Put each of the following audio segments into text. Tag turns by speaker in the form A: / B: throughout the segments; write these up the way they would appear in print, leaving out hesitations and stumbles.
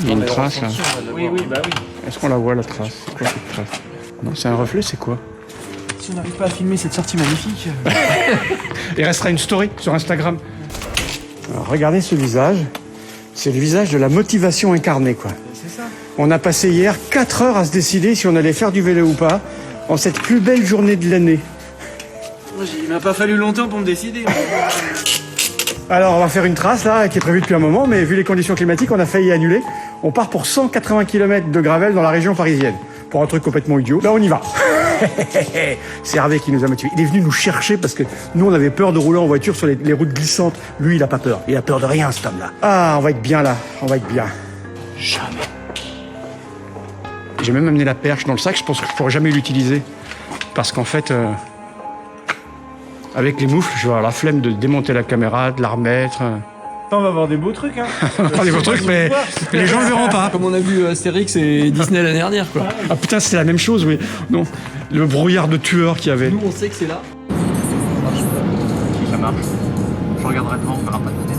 A: Il y a une trace là.
B: Oui, bah oui.
A: Est-ce qu'on la voit la trace? C'est quoi cette trace? Non, c'est un reflet, c'est quoi?
B: Si on n'arrive pas à filmer cette sortie magnifique...
A: Il restera une story sur Instagram. Alors, regardez ce visage. C'est le visage de la motivation incarnée, quoi.
B: C'est ça.
A: On a passé hier 4 heures à se décider si on allait faire du vélo ou pas, en cette plus belle journée de l'année.
B: Il m'a pas fallu longtemps pour me décider.
A: Alors, on va faire une trace, là, qui est prévue depuis un moment, mais vu les conditions climatiques, on a failli annuler. On part pour 180 km de gravel dans la région parisienne. Pour un truc complètement idiot. Là, on y va. C'est Hervé qui nous a motivés. Il est venu nous chercher parce que nous, on avait peur de rouler en voiture sur les routes glissantes. Lui, il a pas peur. Il a peur de rien, cet homme-là. Ah, on va être bien, là. On va être bien. Jamais. J'ai même amené la perche dans le sac. Je pense que je pourrais jamais l'utiliser. Parce qu'en fait... avec les moufles, je vais avoir la flemme de démonter la caméra, de la remettre.
B: On va voir des beaux trucs, hein.
A: On va voir des beaux trucs, mais les gens ne le verront pas.
C: Comme on a vu Astérix et Disney l'année dernière, quoi.
A: Ah putain, c'était la même chose, oui. Non, le brouillard de tueurs qu'il y avait.
C: Nous, on sait que c'est là.
B: Si ça marche, je regarderai devant, on verra pas de tête.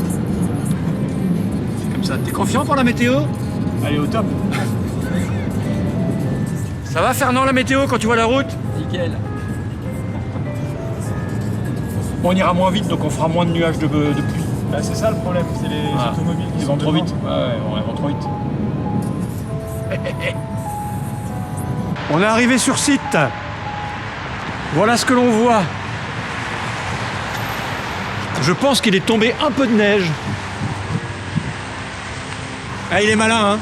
B: C'est comme ça. T'es confiant pour la météo? Allez, au top.
A: Ça va, Fernand, la météo, quand tu vois la route?
C: Nickel.
B: On ira moins vite, donc on fera moins de nuages de pluie. Bah, c'est ça le problème, c'est les automobiles qui vont trop vite. Ouais, on va trop vite.
A: On est arrivé sur site. Voilà ce que l'on voit. Je pense qu'il est tombé un peu de neige. Ah, il est malin, hein.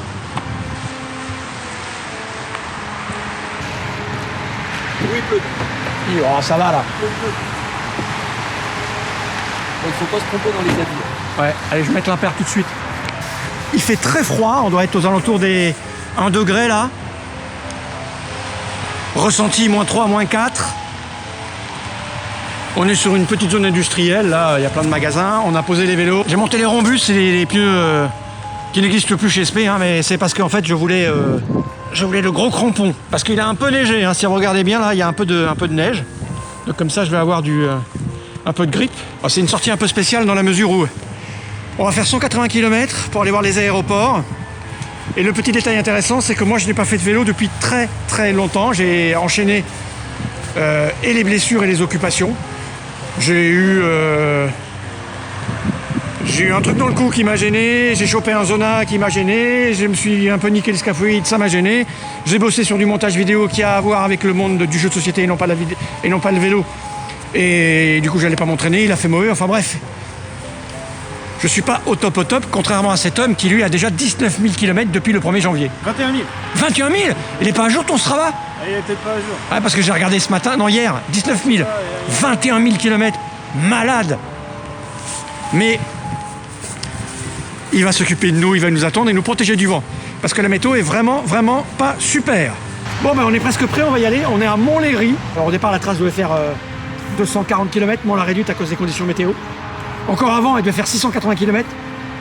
C: Oui, il pleut.
A: Oh, ça va, là.
C: Il faut pas se tromper dans les habits.
A: Ouais, allez, je vais mettre l'impair tout de suite. Il fait très froid, on doit être aux alentours des 1 degré, là. Ressenti -3, -4. On est sur une petite zone industrielle, là, il y a plein de magasins. On a posé les vélos. J'ai monté les Rhombus, c'est les pneus qui n'existent plus chez SP, hein, mais c'est parce qu'en fait, je voulais le gros crampon. Parce qu'il est un peu neigé, hein, si vous regardez bien, là, il y a un peu de neige. Donc comme ça, je vais avoir un peu de grippe. Oh, c'est une sortie un peu spéciale dans la mesure où on va faire 180 km pour aller voir les aéroports. Et le petit détail intéressant, c'est que moi, je n'ai pas fait de vélo depuis très très longtemps. J'ai enchaîné et les blessures et les occupations. J'ai eu un truc dans le cou qui m'a gêné, j'ai chopé un zona qui m'a gêné, je me suis un peu niqué le scaphoïde, ça m'a gêné. J'ai bossé sur du montage vidéo qui a à voir avec le monde du jeu de société et non pas le vélo. Et du coup, j'allais pas m'entraîner, il a fait mauvais, enfin bref. Je suis pas au top, contrairement à cet homme qui, lui, a déjà 19 000 km depuis le 1er janvier.
B: 21 000.
A: 21 000 ? Il est pas à jour ton Strava ?
B: Il est peut-être pas à jour.
A: Ah, parce que j'ai regardé ce matin, non hier, 19 000. 21 000 km. Malade. Mais il va s'occuper de nous, il va nous attendre et nous protéger du vent. Parce que la météo est vraiment, vraiment pas super. Bon, ben on est presque prêt, on va y aller. On est à Montlhéry. Alors au départ, la trace devait faire 240 km, mais on l'a réduite à cause des conditions météo. Encore avant, elle devait faire 680 km.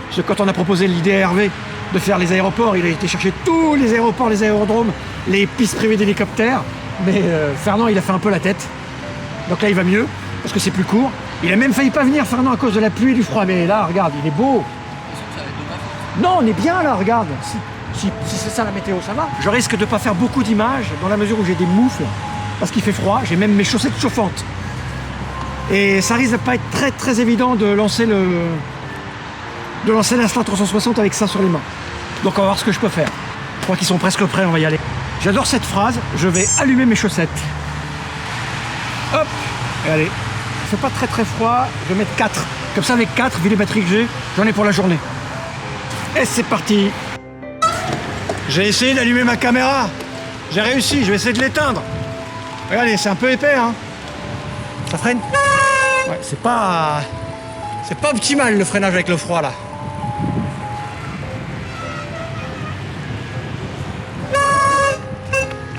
A: Parce que quand on a proposé l'idée à Hervé de faire les aéroports, il a été chercher tous les aéroports, les aérodromes, les pistes privées d'hélicoptères. Mais Fernand, il a fait un peu la tête. Donc là, il va mieux, parce que c'est plus court. Il a même failli pas venir, Fernand, à cause de la pluie et du froid. Mais là, regarde, il est beau. Non, on est bien là, regarde. Si c'est ça la météo, ça va. Je risque de pas faire beaucoup d'images, dans la mesure où j'ai des moufles, parce qu'il fait froid. J'ai même mes chaussettes chauffantes. Et ça risque de pas être très très évident de lancer l'Insta 360 avec ça sur les mains. Donc on va voir ce que je peux faire. Je crois qu'ils sont presque prêts, on va y aller. J'adore cette phrase, je vais allumer mes chaussettes. Hop, et allez. Il fait pas très très froid, je vais mettre 4. Comme ça avec 4, vu les batteries que j'ai, j'en ai pour la journée. Et c'est parti. J'ai essayé d'allumer ma caméra. J'ai réussi, je vais essayer de l'éteindre. Regardez, c'est un peu épais, hein. Ça freine? Ouais, c'est pas optimal le freinage avec le froid là.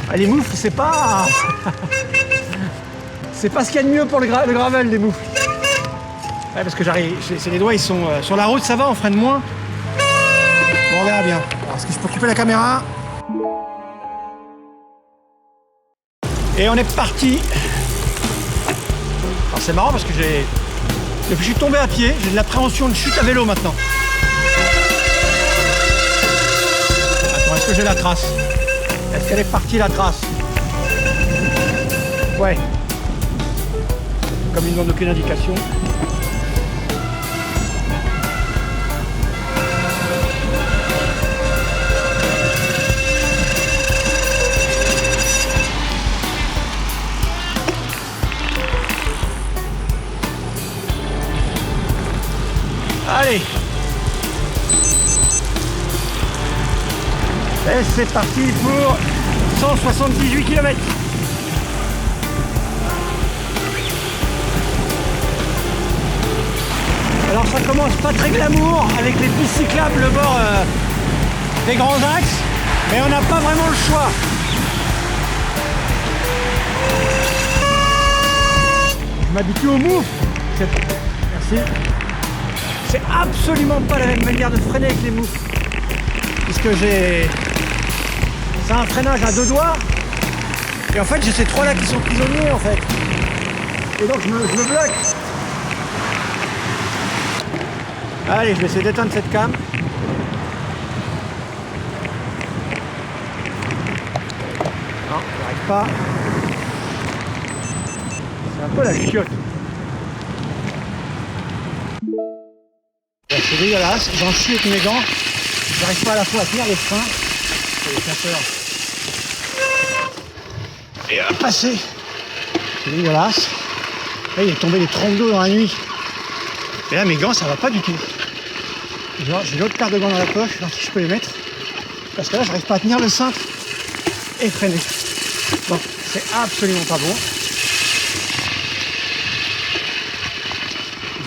A: Ah, les moufles, c'est pas c'est pas ce qu'il y a de mieux pour le gravel, les moufles. Ouais, parce que j'arrive, les doigts ils sont sur la route, ça va, on freine moins. Bon, on verra bien. Alors, est-ce que je peux occuper la caméra? Et on est parti. Alors c'est marrant parce que depuis que je suis tombé à pied, j'ai de l'appréhension de chute à vélo maintenant. Bon, est-ce que j'ai la trace? Est-ce qu'elle est partie la trace? Ouais. Comme ils n'ont aucune indication. Allez. Et c'est parti pour 178 km. Alors ça commence pas très glamour avec les pistes cyclables le bord des grands axes, mais on n'a pas vraiment le choix. Je m'habitue au move. Merci. C'est absolument pas la même manière de freiner avec les moves. Puisque c'est un freinage à deux doigts. Et en fait j'ai ces trois là qui sont prisonniers en fait. Et donc je me bloque. Allez, je vais essayer d'éteindre cette cam. Non, j'arrive pas. C'est un peu la chiotte. C'est dégueulasse, j'en chie avec mes gants. J'arrive pas à la fois à tenir le frein et les casseurs. Et à passer. C'est dégueulasse. Là, il est tombé les trompes d'eau dans la nuit. Et là, mes gants, ça va pas du tout. Genre, j'ai l'autre paire de gants dans la poche, alors si je peux les mettre. Parce que là, j'arrive pas à tenir le cintre et freiner. Bon, c'est absolument pas bon.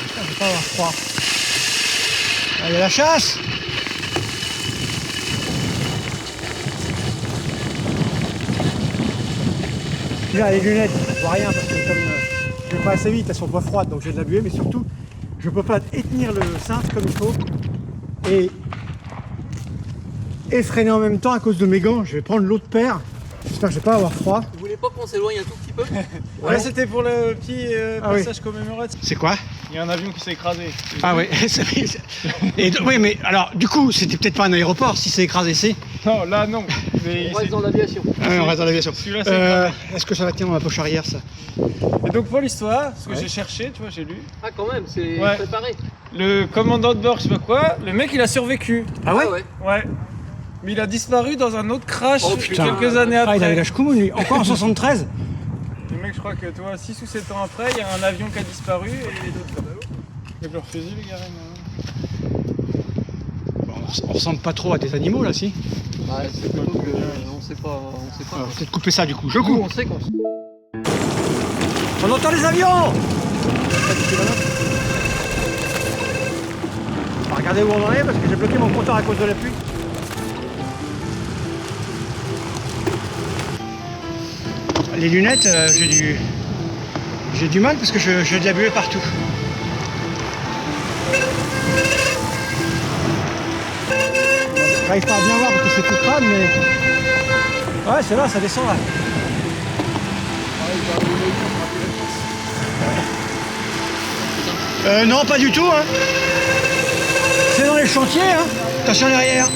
A: J'espère que je vais pas avoir froid. Là, il y a la chasse. Là, les lunettes, je vois rien parce que comme je vais pas assez vite, elles sont pas froides, donc j'ai de la buée, mais surtout, je peux pas étenir le cintre comme il faut et freiner en même temps à cause de mes gants. Je vais prendre l'autre paire. J'espère que je vais pas avoir froid.
C: Vous voulez pas qu'on s'éloigne un tout petit peu?
B: Ouais, c'était pour le petit passage commémoratif.
A: C'est quoi?
B: Il y a un avion qui s'est écrasé.
A: Ah ouais. Oui, mais alors du coup, c'était peut-être pas un aéroport si c'est écrasé, c'est.
B: Non, là non. Mais
C: On reste dans l'aviation.
A: Ah ouais, on reste dans l'aviation.
B: Celui-là, c'est écrasé.
A: Est-ce que ça va tenir dans ma poche arrière, ça?
B: Et donc pour l'histoire, ce que
A: Ouais.
B: j'ai cherché, tu vois, j'ai lu.
C: Ah quand même, c'est
B: Ouais.
C: préparé.
B: Le commandant de bord, je sais pas quoi, le mec il a survécu.
A: Ah ouais?
B: Ouais. Mais il a disparu dans un autre crash
C: Oh, putain.
B: quelques années
A: Ah, il avait
B: après.
A: la ch'coumoune, lui. Encore en 73?
B: Le mec, je crois que, tu vois, 6 ou 7 ans après, il y a un avion qui a disparu et d'autres. Avec leur fusil, les gars.
A: Bon, on ressemble pas trop à des animaux, là, si?
C: Ouais, c'est plutôt que on sait pas.
A: On va peut-être couper ça, du coup. Je
C: Nous,
A: coupe.
C: on sait qu'on.
A: On entend les avions! On va regarder où on en est parce que j'ai bloqué mon compteur à cause de la pluie. Les lunettes, j'ai du mal parce que j'ai de la buée partout. J'arrive pas à bien voir parce que c'est tout crade, mais... Ouais, c'est là, ça descend là. Non, pas du tout, hein. C'est dans les chantiers, hein. Attention derrière.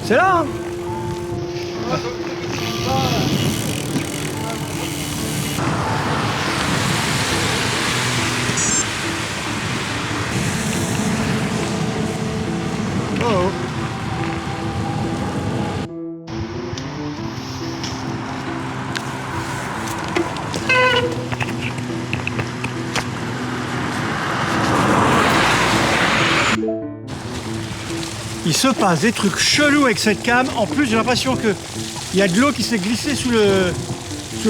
A: C'est là, hein. Oh. Il se passe des trucs chelous avec cette cam. En plus, j'ai l'impression qu'il y a de l'eau qui s'est glissée sous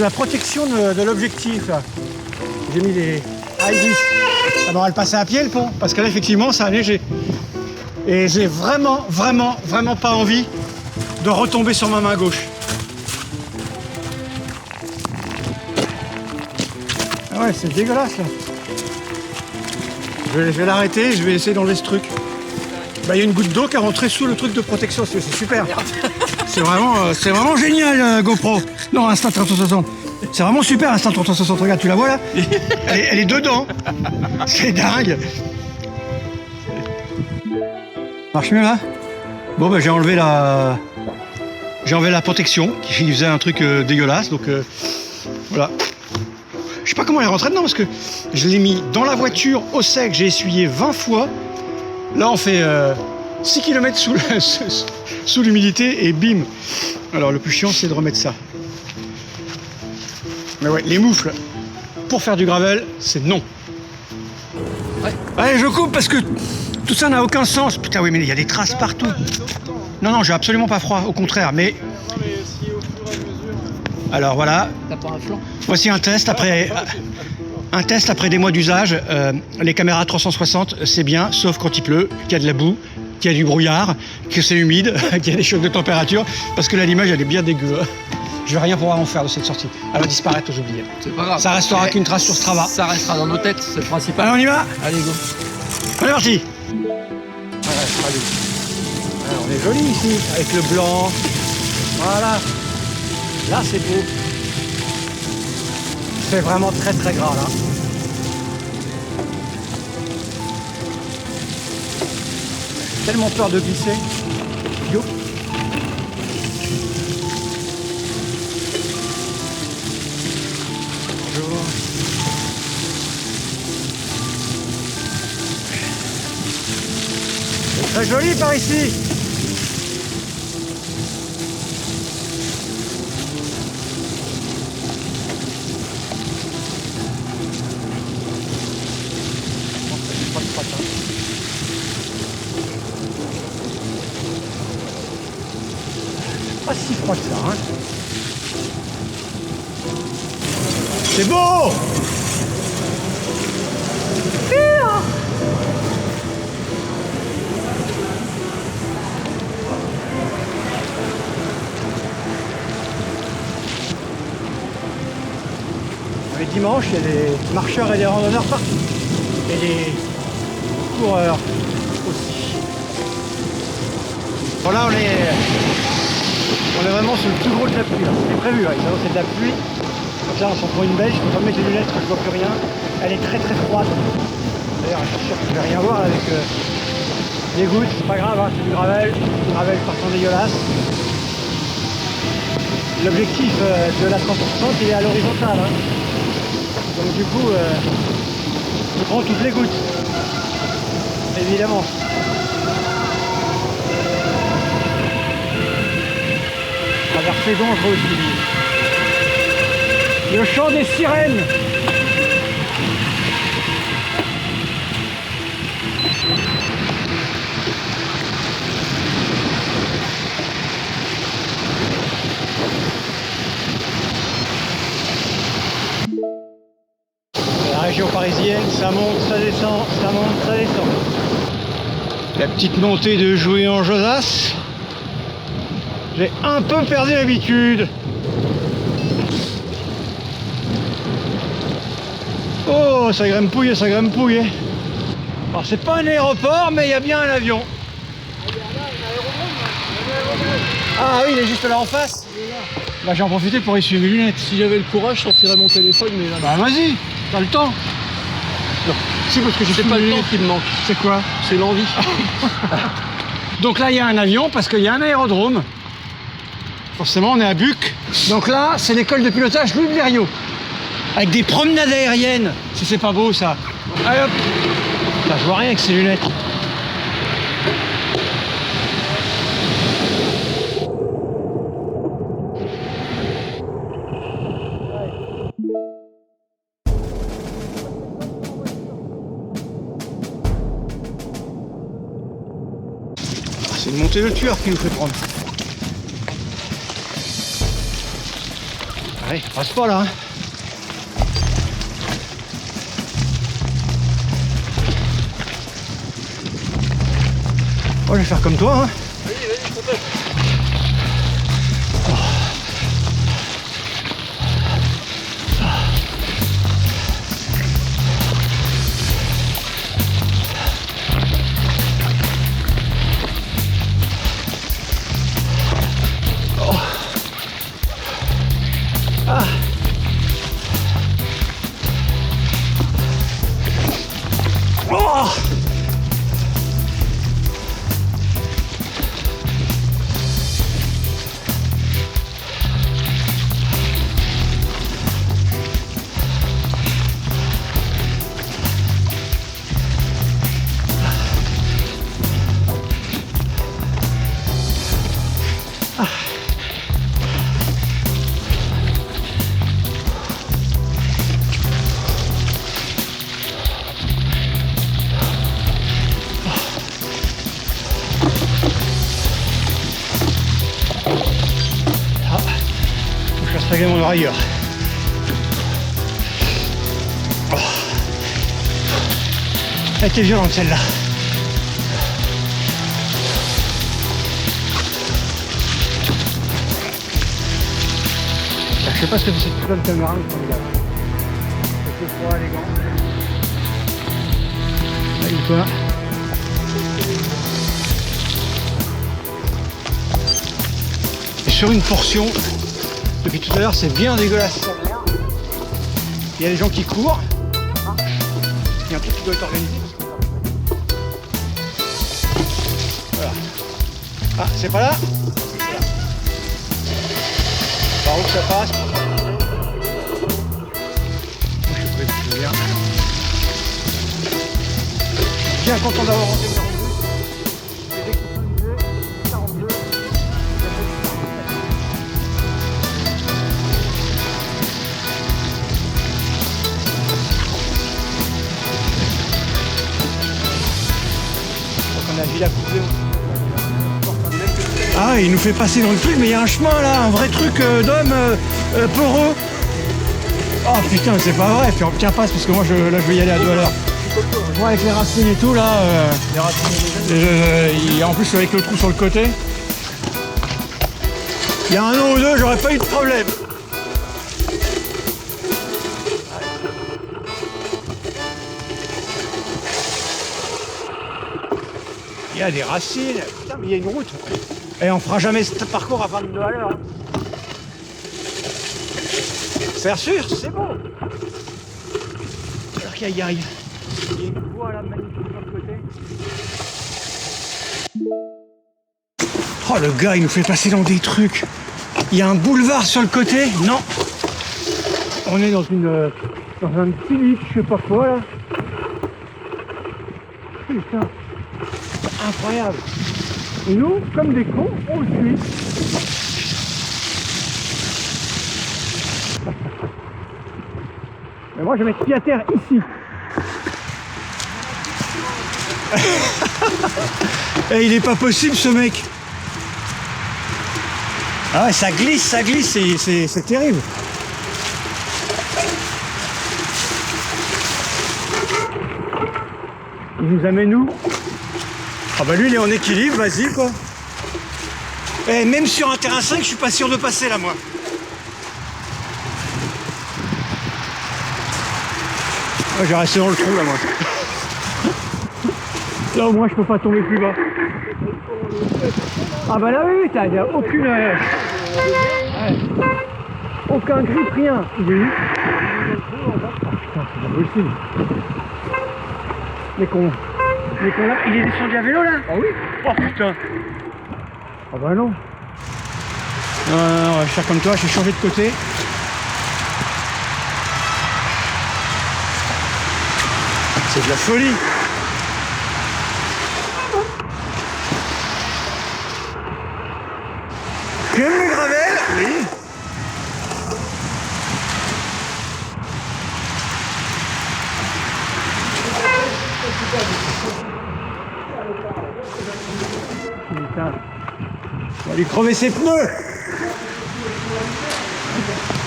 A: la protection de l'objectif. J'ai mis les... Ah, il glisse. Ah, bah, on va le passer à pied, le pont. Parce que là, effectivement, ça a neigé. Et j'ai vraiment pas envie de retomber sur ma main gauche. Ah ouais, c'est dégueulasse, là. Je vais l'arrêter, je vais essayer d'enlever ce truc. Bah, il y a une goutte d'eau qui est rentrée sous le truc de protection, c'est super. C'est vraiment génial, GoPro. Non, attends. C'est vraiment super l'instant 360, regarde, tu la vois là elle est dedans. C'est dingue. Marche mieux là? Bon bah j'ai enlevé la protection qui faisait un truc dégueulasse, donc voilà. Je sais pas comment elle est rentrée dedans parce que je l'ai mis dans la voiture au sec, j'ai essuyé 20 fois. Là on fait 6 km sous l'humidité et bim. Alors le plus chiant c'est de remettre ça. Mais ouais, les moufles pour faire du gravel, c'est non. Ouais. Allez, je coupe parce que tout ça n'a aucun sens. Putain oui mais il y a des traces partout. Non, j'ai absolument pas froid, au contraire, mais...
B: Non, mais si au fur et à mesure...
A: Alors voilà,
C: T'as pas un flanc?
A: voici un test après des mois d'usage. Les caméras 360, c'est bien, sauf quand il pleut, qu'il y a de la boue, qu'il y a du brouillard, que c'est humide, qu'il y a des chocs de température, parce que là, l'image, elle est bien dégueu. Je vais rien pouvoir en faire de cette sortie. Elle va disparaître aux oubliés.
C: C'est pas grave.
A: Ça restera qu'une trace sur Strava.
C: Ça restera dans nos têtes, c'est le principal.
A: Allez, on y va?
C: Allez, go.
A: On est parti. On est joli ici, avec le blanc. Voilà. Là, c'est beau. C'est vraiment très très gras là. J'ai tellement peur de glisser. Yo. Bonjour. C'est très joli par ici. Pas si froid que ça, hein. C'est beau! Les dimanches, il y a des marcheurs et des randonneurs partout. Et des coureurs aussi. Bon là on est vraiment sur le plus gros de la pluie. C'est prévu, hein. Ils annoncent de la pluie. Donc là on s'en prend une belle, je peux pas mettre les lunettes parce que je vois plus rien. Elle est très très froide. D'ailleurs je suis sûr que je vais rien voir avec les gouttes, c'est pas grave, hein. C'est du gravel partant dégueulasse. L'objectif de la 30%, il est à l'horizontale. Hein. Donc du coup, je prends toutes les gouttes. Évidemment. Traversée dangereuse, je dis. Le chant des sirènes. La région parisienne, ça monte, ça descend, ça monte, ça descend. La petite montée de Jouy-en-Josas. J'ai un peu perdu l'habitude. Oh, ça grimpouille, ça grimpouille. Alors c'est pas un aéroport, mais il y a bien un avion. Ah oui, il est juste là en face. Bah j'ai en profité pour essuyer mes lunettes.
C: Si j'avais le courage, je sortirais mon téléphone, mais là...
A: Bah vas-y, t'as le temps. Non, si parce que j'ai
C: C'est
A: plus
C: pas
A: mes
C: le temps
A: lunettes.
C: qui me manque,
A: C'est quoi?
C: c'est l'envie.
A: Donc là il y a un avion parce qu'il y a un aérodrome. Forcément on est à Buc. Donc là c'est l'école de pilotage Louis Blériot. Avec des promenades aériennes. Si c'est pas beau ça. Allez hop. Là, je vois rien avec ces lunettes. C'est une montée de tueur qui nous fait prendre. Allez, passe pas là. Hein. Oh, je vais faire comme toi. Hein.
C: Vas-y, vas-y, complète.
A: se régler mon oreilleur. Oh. Elle était violente celle-là. Je sais pas ce que c'est cette putain de caméra, mais formidable. Avec le froid, les gants. Allez, quoi. Et sur une portion, depuis tout à l'heure, c'est bien dégueulasse. Il y a des gens qui courent. Il y a un truc qui doit être organisé. Voilà. Ah, c'est pas là? Par où ça passe? Moi je peux être bien. Bien content d'avoir rentré le 42. 42. On a vu la coupée. Ah, il nous fait passer dans le truc, mais il y a un chemin là, un vrai truc d'homme peureux. Oh putain, c'est pas vrai. Puis tiens, passe parce que moi là je vais y aller à 2 à l'heure. Moi avec les racines et tout là. Les racines. En plus avec le trou sur le côté. Il y a un an ou deux, j'aurais pas eu de problème. Il y a des racines. Putain, mais il y a une route. Et on fera jamais ce parcours à 22 à l'heure. C'est sûr, c'est bon. Alors qu'il y arrive. Il y a une voie là magnifique sur le côté. Oh le gars, il nous fait passer dans des trucs. Il y a un boulevard sur le côté. Non. On est dans un petit lit, je sais pas quoi là. Putain. Incroyable. Et nous, comme des cons, on le suit. Mais moi, je vais mettre pied à terre ici. Et il est pas possible, ce mec. Ah ouais, ça glisse, c'est terrible. Il nous amène où? Ah bah lui il est en équilibre, vas-y quoi. Et même sur un terrain 5, je suis pas sûr de passer là moi. Ouais, j'ai resté dans le trou là moi. Là au moins je peux pas tomber plus bas. Ah bah là oui, t'as aucune... ouais. Aucun grip, rien. Oui. Oh putain, c'est pas possible. Mais qu'on... Il est descendu à vélo là? Ah oui. Oh putain. Ah bah non. Non, on va faire comme toi, je vais changer de côté. C'est de la folie. Tu aimes le gravel? Oui. Putain. On va lui crever ses pneus.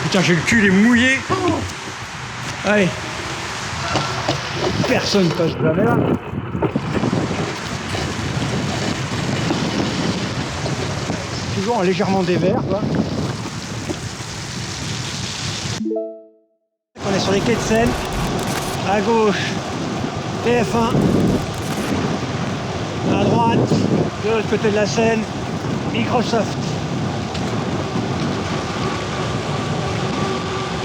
A: Putain, j'ai le cul, il est mouillé. Allez. Personne passe jamais là. Toujours en légèrement dévers, quoi. On est sur les quais de Seine. À gauche, TF1. À droite, de l'autre côté de la Seine, Microsoft.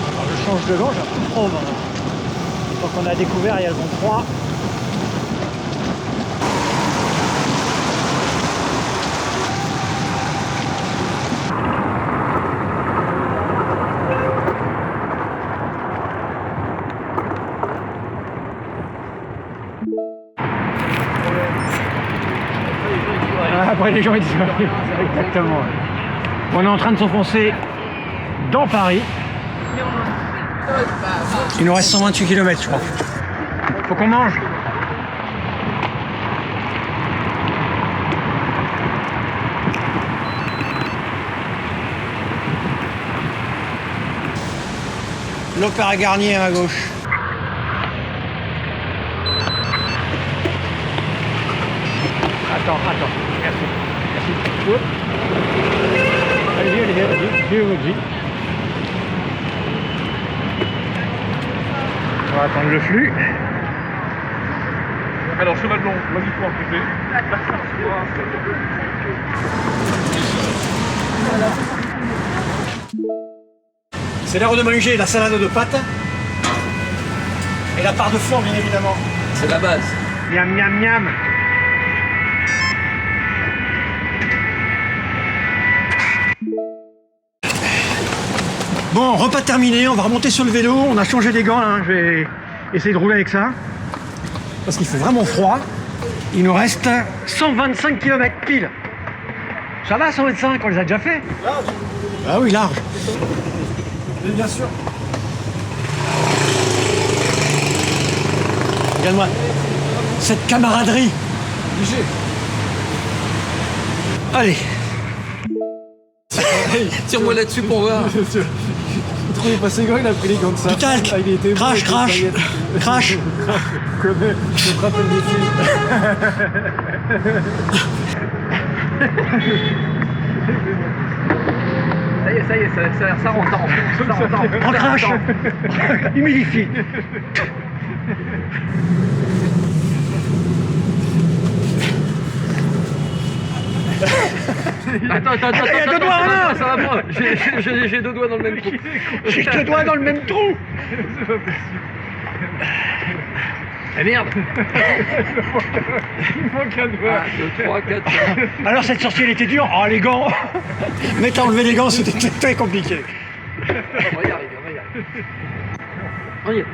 A: Alors je change de vent, j'ai un peu froid maintenant. Donc on a découvert, il y a le vent froid. Après les gens ils disent exactement. On est en train de s'enfoncer dans Paris. Il nous reste 128 km je crois. Faut qu'on mange. L'Opéra Garnier à ma gauche. Attends, merci. Oups. Allez-y, vas-y. On va attendre le flux.
B: Alors, cheval blanc, vas-y, en privé.
A: C'est l'heure de manger la salade de pâtes. Et la part de flan, bien évidemment.
C: C'est la base.
A: Miam, miam, miam. Bon, repas terminé, on va remonter sur le vélo, on a changé les gants, hein. Je vais essayer de rouler avec ça, parce qu'il fait vraiment froid. Il nous reste 125 km pile. Ça va 125, on les a déjà fait? Large. Ah oui, large.
B: Et bien sûr.
A: Regarde-moi, cette camaraderie.
B: Léger.
A: Allez.
C: Tire-moi là-dessus pour voir.
B: Vous trouvez pas c'est grand, il a pris les gants de ça.
A: Du talc.
B: Ah, il était
A: Crash,
B: beau,
A: crash. Crash.
B: Connais, je frappe le défi.
C: Ça y est, ça rentre.
A: En crash. Humidifie.
C: Attends,
A: Il y a deux doigts en un.
C: ça va pas. J'ai deux doigts dans le même trou.
A: J'ai deux doigts dans le même trou.
C: Eh merde.
B: Il manque un doigt.
C: 1, 2, 3, 4.
A: Alors cette sortie elle était dure. Oh les gants. Mais t'as enlevé les gants, c'était très compliqué.
C: On va y arriver. On y est.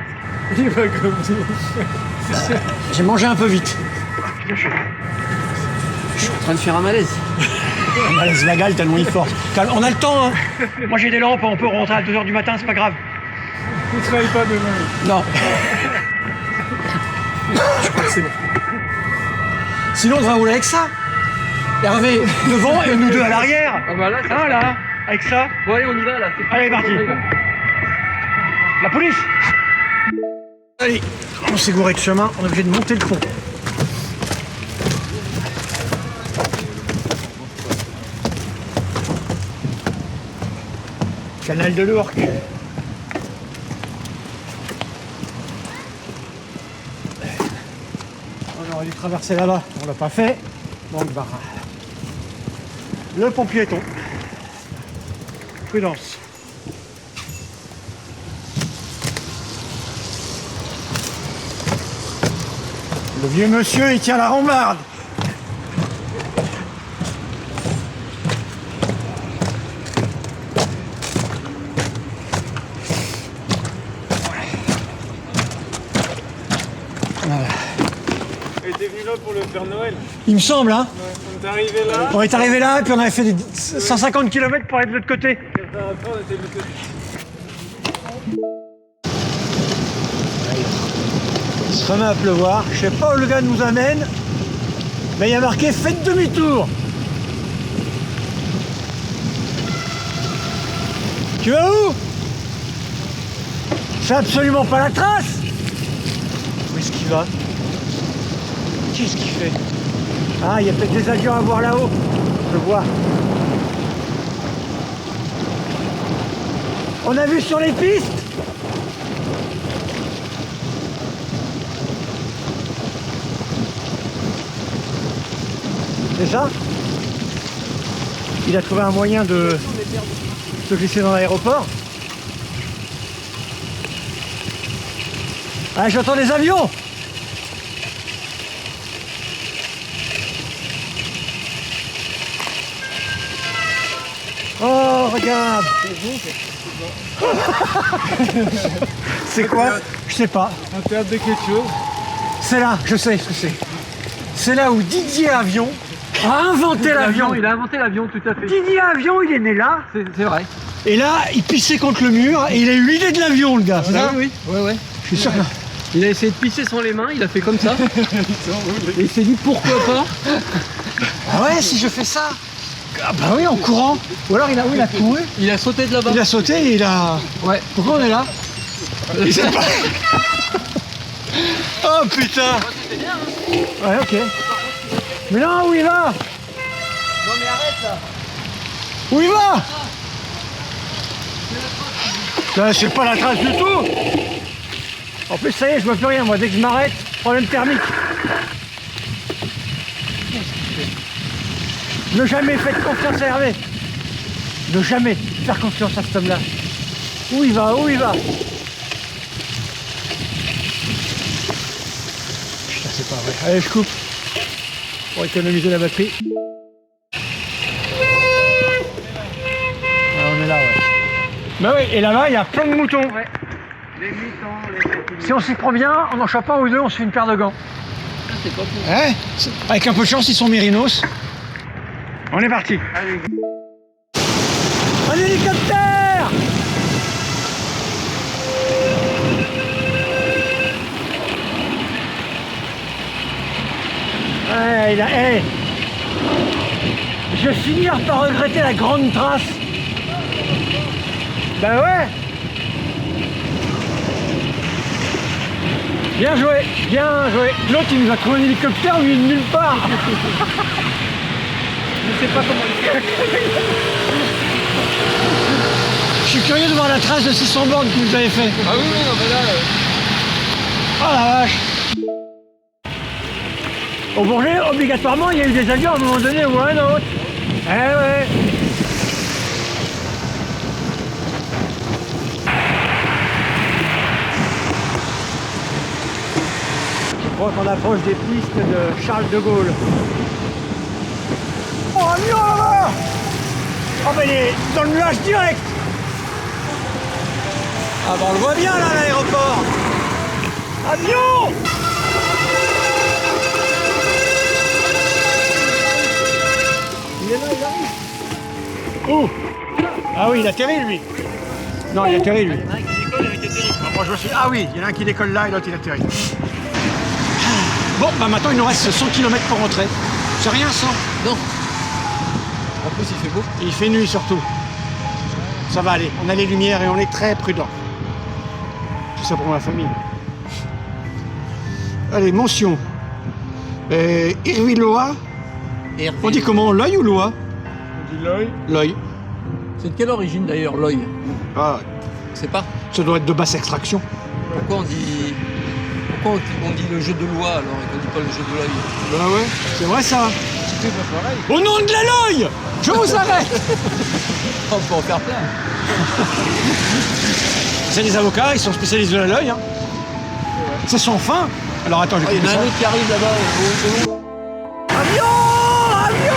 B: Il va comme ça.
A: J'ai mangé un peu vite.
C: Je suis en train de faire un malaise.
A: Malaise vagal tellement il force. Calme, on a le temps hein. Moi j'ai des lampes, on peut rentrer à 2h du matin, c'est pas grave.
B: Vous travaillez pas demain.
A: Non. Je crois que c'est bon. Sinon on va rouler avec ça. Hervé devant et nous deux à l'arrière.
C: Ah bah là, ça.
A: Ah là, avec ça.
C: Bon allez, on y va là.
A: Allez, parti. La police. Allez, on s'est gouré de chemin, on est obligé de monter le pont. Canal de l'Ourcq. On aurait dû traverser là-bas, on l'a pas fait. Donc bah, le pont piéton. Prudence. Le vieux monsieur, il tient la rambarde. Voilà.
B: Et t'es venu là pour le Père Noël.
A: Il me semble, hein.
B: On est arrivé là.
A: On est arrivé là et puis on avait fait des 150 km pour aller de l'autre côté.
B: Après, on était de l'autre côté.
A: Il se remet à pleuvoir. Je sais pas où le gars nous amène, mais il y a marqué faites demi-tour. Tu vas où? C'est absolument pas la trace. Où est-ce qu'il va? Qu'est-ce qu'il fait? Ah, il y a peut-être des avions à voir là-haut. Je vois. On a vu sur les pistes. C'est ça? Il a trouvé un moyen de se glisser dans l'aéroport. Ah, j'entends des avions! Oh, regarde! C'est quoi? Je sais pas.
B: Un théâtre de quelque chose.
A: C'est là, je sais ce que c'est. C'est là où Didier Avion a inventé l'avion.
C: Il a inventé l'avion, tout à fait.
A: Didier Avion, il est né là.
C: C'est vrai.
A: Et là, il pissait contre le mur et il a eu l'idée de l'avion, le gars. C'est ça?
C: Oui. Ouais.
A: Je suis sûr que...
C: Il a essayé de pisser sans les mains, il a fait comme ça. Et il s'est dit pourquoi pas.
A: Ah ouais, si je fais ça. Ah bah oui, en courant. Ou alors il a couru.
C: Il a sauté de là-bas.
A: Il a sauté et il a...
C: Ouais.
A: Pourquoi on est là? Il sait pas. Oh putain. Ouais, ok. Mais non, où il va?
C: Non mais arrête là.
A: Où il va? Là, c'est pas la trace du tout. En plus, ça y est, je vois plus rien. Moi, dès que je m'arrête, problème thermique. Ne jamais faites confiance à Hervé. Ne jamais faire confiance à cet homme-là. Où il va? Où il va? Putain, c'est pas vrai. Allez, je coupe. Pour économiser la batterie. Ah, on est là, ouais. Bah oui, et là-bas, il y a plein de moutons. Ouais.
C: Les moutons,
A: Si on s'y prend bien, on en chope un ou deux, on se fait une paire de gants.
C: c'est pas pour.
A: Ouais. Avec un peu de chance, ils sont mérinos. On est parti.
C: Allez.
A: Un hélicoptère! Ouais, il a... Hey. Je vais finir par regretter la grande trace. Ben ouais. Bien joué, bien joué. L'autre, il nous a trouvé un hélicoptère, lui, de nulle part.
C: Je sais pas comment le faire.
A: Je suis curieux de voir la trace de 600 bornes que vous avez fait.
C: Ah oui, non, mais là.
A: Oh la vache. Au Bourget, obligatoirement, il y a eu des avions à un moment donné ou à un autre. Eh ouais. Je crois qu'on approche des pistes de Charles de Gaulle. Oh, avion là-bas! Oh, mais il est dans le nuage direct! Ah, bah on le voit bien là, à l'aéroport! Avion! Il est là, il arrive! Oh! Ah oui, il atterrit lui! Non, il atterrit lui!
C: Il y en a un qui décolle avec des télé.
A: Moi je me suis... Ah oui, il y en a un qui décolle là et l'autre il atterrit. Bon, bah maintenant il nous reste 100 km pour rentrer. C'est rien ça?
C: Non. En plus, il fait beau.
A: Et il fait nuit surtout. Ça va aller, on a les lumières et on est très prudent. Tout ça pour ma famille. Allez, mention. Irvi-Loa. On dit comment? L'œil ou Loa?
B: On dit l'œil.
A: L'œil.
C: C'est de quelle origine d'ailleurs, l'œil?
A: Ah,
C: C'est pas.
A: ça doit être de basse extraction.
C: Pourquoi on dit. Pourquoi on dit le jeu de loi alors et qu'on dit pas le jeu de l'œil?
A: Bah ouais, c'est vrai ça.
C: C'est pas pareil.
A: Au nom de l'œil, je vous arrête.
C: On peut en faire plein.
A: C'est les avocats, ils sont spécialistes de l'œil. Hein. C'est sans fin. Alors attends, je vais
C: Il y en
A: couper
C: a
A: ça.
C: un autre qui arrive là-bas. C'est bon.
A: Avion! Avion!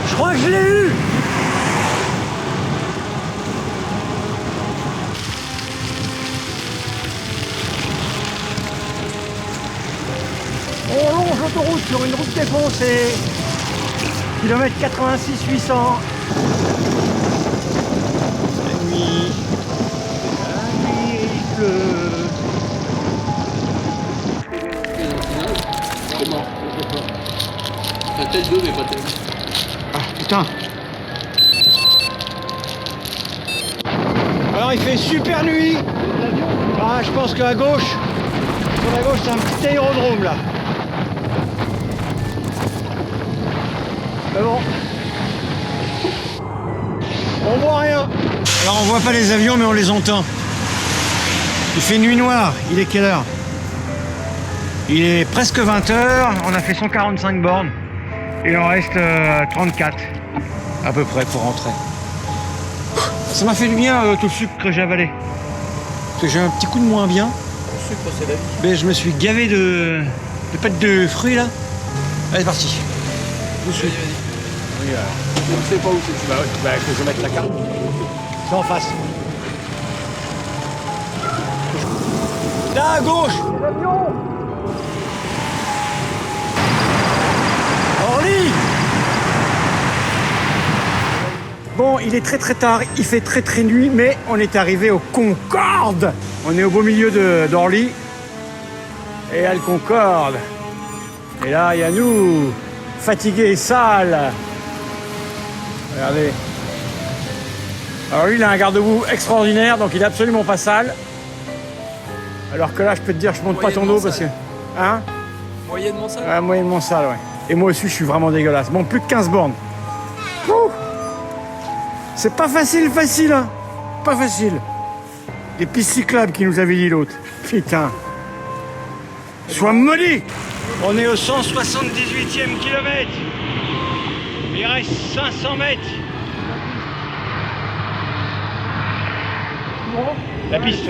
A: Je crois que je l'ai eu! On longe l'autoroute sur une route défoncée. Kilomètre 86 800. La nuit. Il pleut.
C: Comment? La tête d'eau, mais pas tellement.
A: Ah putain. Alors il fait super nuit. Ah je pense qu'à gauche, sur la gauche c'est un petit aérodrome là. Mais bon. On voit rien. Alors on voit pas les avions mais on les entend. Il fait nuit noire. Il est quelle heure? Il est presque 20h. On a fait 145 bornes. Il en reste 34 à peu près pour rentrer. Ça m'a fait du bien tout le sucre que j'ai avalé. Parce que j'ai un petit coup de moins bien.
C: Le sucre, c'est la vie.
A: Mais je me suis gavé de pâte de fruits là. Allez, c'est parti. Je suis.
C: Vas-y, vas-y. On ne sait pas où c'est.
B: Bah ouais, bah que je mette la carte.
A: C'est en face. Là à gauche. L'avion. Orly. Bon, il est très tard, il fait très nuit, mais on est arrivé au Concorde. On est au beau milieu d'Orly. Et à le Concorde. Et là, il y a nous, fatigués et sales. Regardez. Alors lui, il a un garde-boue extraordinaire, donc il est absolument pas sale. Alors que là, je peux te dire, je monte pas ton dos parce que... Hein?
C: Moyennement sale.
A: Ouais, moyennement sale, ouais. Et moi aussi, je suis vraiment dégueulasse. Bon, plus que 15 bornes. Ouh. C'est pas facile, hein. Pas facile. Des pistes cyclables qui nous avait dit l'autre. Putain. Sois maudit. On est au 178e kilomètre. Il reste 500 mètres. La piste.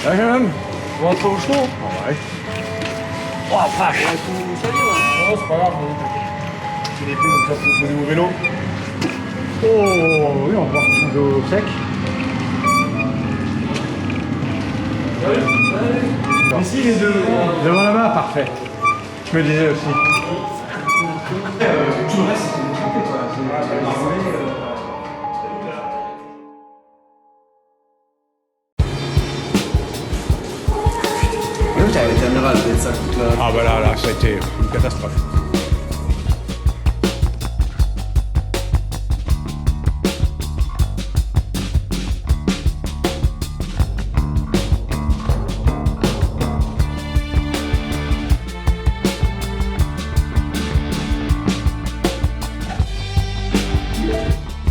A: Ah, jeune homme.
C: On rentre au chaud.
A: Ouais. Oh, vache.
B: Non, c'est pas grave. Il est plus comme ça pour poser au vélo.
A: Oh, oui, on va pouvoir se poser au sec.
B: Ici, les deux.
A: Devant là-bas, parfait. Je me disais aussi.
B: Tout le reste, c'est des trempés, quoi.
A: Ah bah là, ça a été une catastrophe.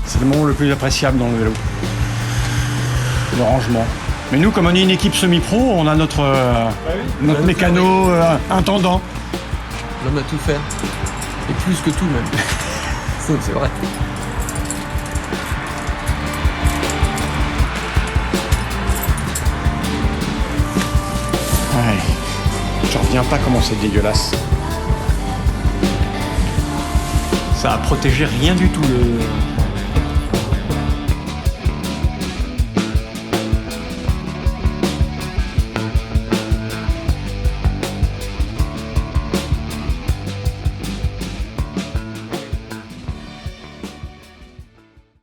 A: C'est le moment le plus appréciable dans le vélo. Le rangement. Mais nous, comme on est une équipe semi-pro, on a notre mécano intendant.
C: L'homme a tout fait. Et plus que tout même. C'est vrai.
A: Ouais. Je reviens pas comment c'est dégueulasse. Ça a protégé rien du tout le...